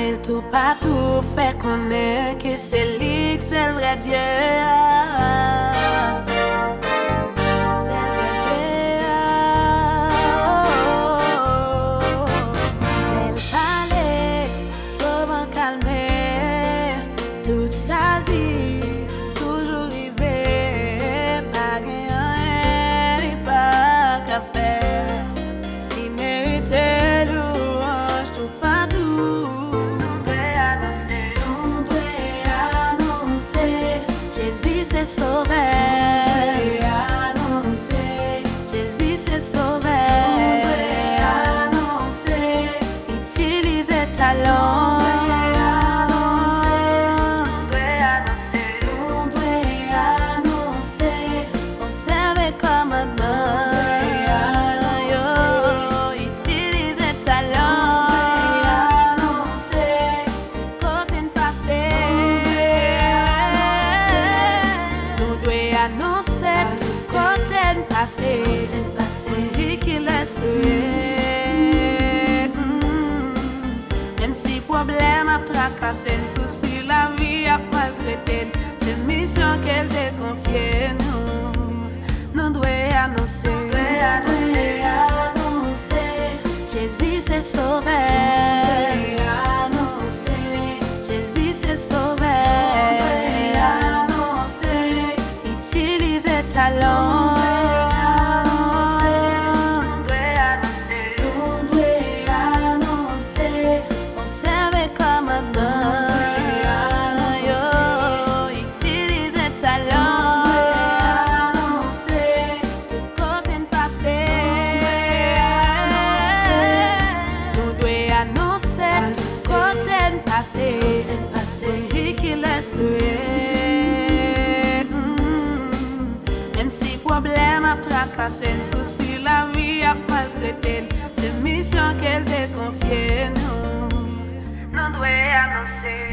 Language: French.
il tout partout fait connaître que c'est lui que c'est le vrai Dieu. C'est le vrai Dieu. Elle parlait, comment calmer, tout ça dit, toujours rivé, pas rien, et pas qu'à faire. Il méritait louange tout partout. On doit annoncer, Jésus c'est sauveur. Annoncer, Jésus c'est sauveur. On doit annoncer, utiliser talent. On doit annoncer, observer commandement. Utiliser talent. Annoncer, tout côté passé. Nous devons annoncer tout côté passé. On dit qu'il est sauvé. Même si problème a tracassé, souci la vie a maltraité, c'est une mission qu'elle te confie. Nous devons annoncer, Jésus c'est sauveur. Annoncer, Jésus c'est sauveur. Annoncer, utiliser talent. Observer commandement. Utiliser talent. Tout côté passé. Nous devons annoncer tout côté passé. On dit qu'il est sauvé. Même si problème a tracassé, souci la vie a maltraité, c'est une mission qu'elle te confie. Nous devons annoncer.